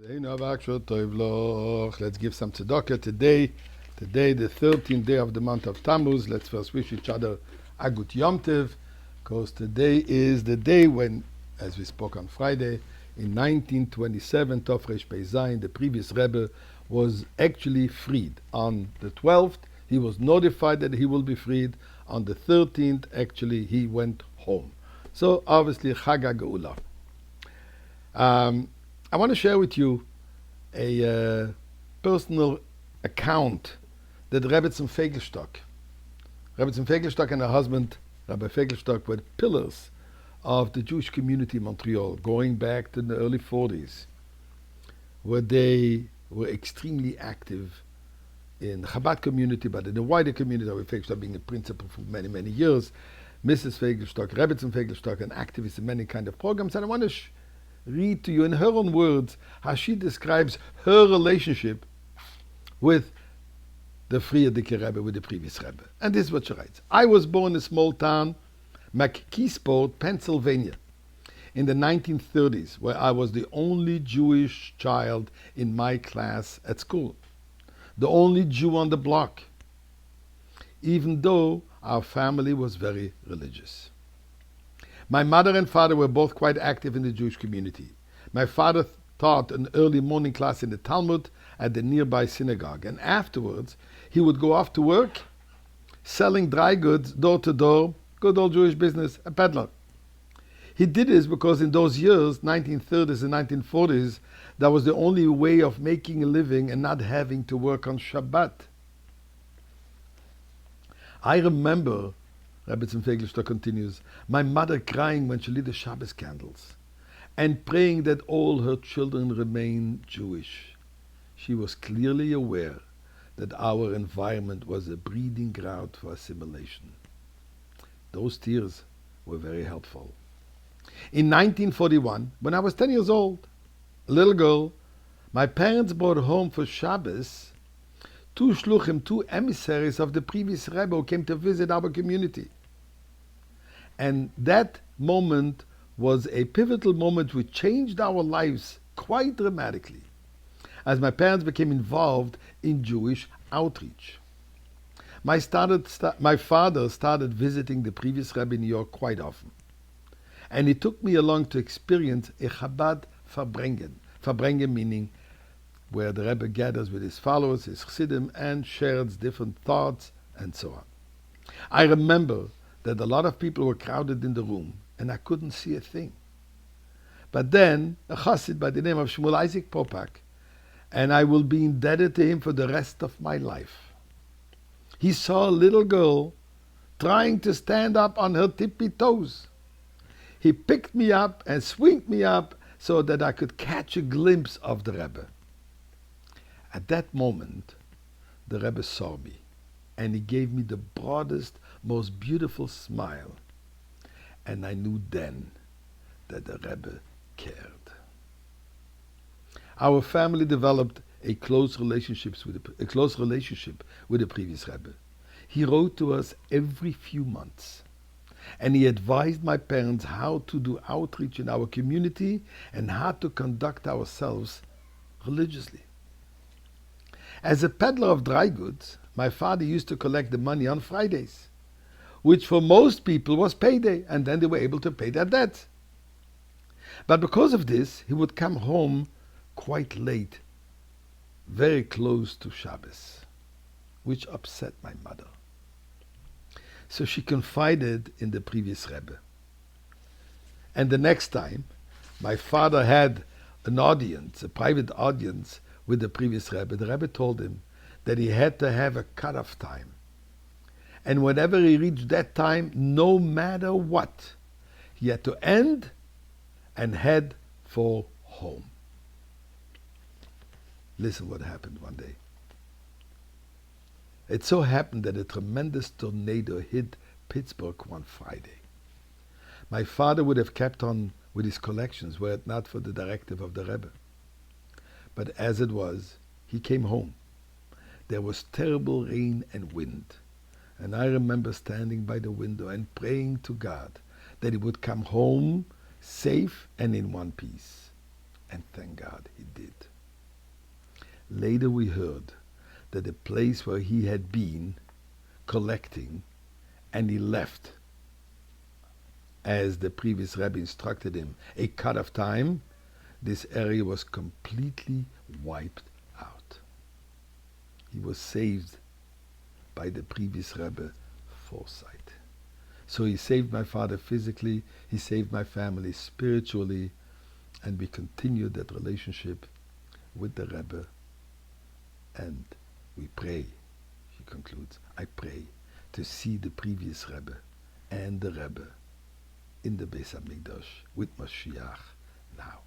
Let's give some tzedakah today. Today, the 13th day of the month of Tammuz. Let's first wish each other a good Yom Tov, because today is the day when, as we spoke on Friday, in 1927, Tov Resh Pei Zayin, the previous Rebbe, was actually freed. On the 12th, he was notified that he will be freed. On the 13th, actually, he went home. So, obviously, Chag HaGeula. I want to share with you a personal account that Rebbetzin Fegelstock and her husband, Rabbi Fegelstock, were pillars of the Jewish community in Montreal, going back to the early 40s, where they were extremely active in the Chabad community, but in the wider community, Rabbi Fegelstock being a principal for many, many years, Mrs. Fegelstock, Rebbetzin Fegelstock, an activist in many kind of programs. And I want to read to you in her own words how she describes her relationship with the Frierdiker Rebbe, with the previous Rebbe. And this is what she writes. I was born in a small town, McKeesport, Pennsylvania, in the 1930s, where I was the only Jewish child in my class at school, the only Jew on the block, even though our family was very religious. My mother and father were both quite active in the Jewish community. My father taught an early morning class in the Talmud at the nearby synagogue, and afterwards he would go off to work selling dry goods door to door, good old Jewish business, a peddler. He did this because in those years, 1930s and 1940s, that was the only way of making a living and not having to work on Shabbat. I remember, Rebbetzin Fegelstock continues, my mother crying when she lit the Shabbos candles and praying that all her children remain Jewish. She was clearly aware that our environment was a breeding ground for assimilation. Those tears were very helpful. In 1941, when I was 10 years old, a little girl, my parents brought home for Shabbos two shluchim, two emissaries of the previous Rebbe who came to visit our community. And that moment was a pivotal moment which changed our lives quite dramatically, as my parents became involved in Jewish outreach. My father started visiting the previous Rebbe in New York quite often, and he took me along to experience a Chabad Verbrengen. Verbrengen meaning where the Rebbe gathers with his followers, his chassidim, and shares different thoughts and so on. I remember that a lot of people were crowded in the room, and I couldn't see a thing. But then, a chassid by the name of Shmuel Isaac Popak, and I will be indebted to him for the rest of my life. He saw a little girl trying to stand up on her tippy toes. He picked me up and swinged me up so that I could catch a glimpse of the Rebbe. At that moment, the Rebbe saw me, and he gave me the broadest, most beautiful smile. And I knew then that the Rebbe cared. Our family developed a close relationship with the previous Rebbe. He wrote to us every few months, and he advised my parents how to do outreach in our community and how to conduct ourselves religiously. As a peddler of dry goods, my father used to collect the money on Fridays, which for most people was payday, and then they were able to pay their debts. But because of this, he would come home quite late, very close to Shabbos, which upset my mother. So she confided in the previous Rebbe. And the next time, my father had an audience, a private audience with the previous Rebbe. The Rebbe told him that he had to have a cutoff time. And whenever he reached that time, no matter what, he had to end and head for home. Listen what happened one day. It so happened that a tremendous tornado hit Pittsburgh one Friday. My father would have kept on with his collections were it not for the directive of the Rebbe. But as it was, he came home. There was terrible rain and wind. And I remember standing by the window and praying to God that he would come home safe and in one piece. And thank God he did. Later we heard that the place where he had been collecting, and he left, as the previous Rebbe instructed him, a cut of time, this area was completely wiped out. He was saved by the previous Rebbe foresight. So he saved my father physically, he saved my family spiritually, and we continued that relationship with the Rebbe. And we pray, she concludes, I pray to see the previous Rebbe and the Rebbe in the Beis HaMikdash with Mashiach now.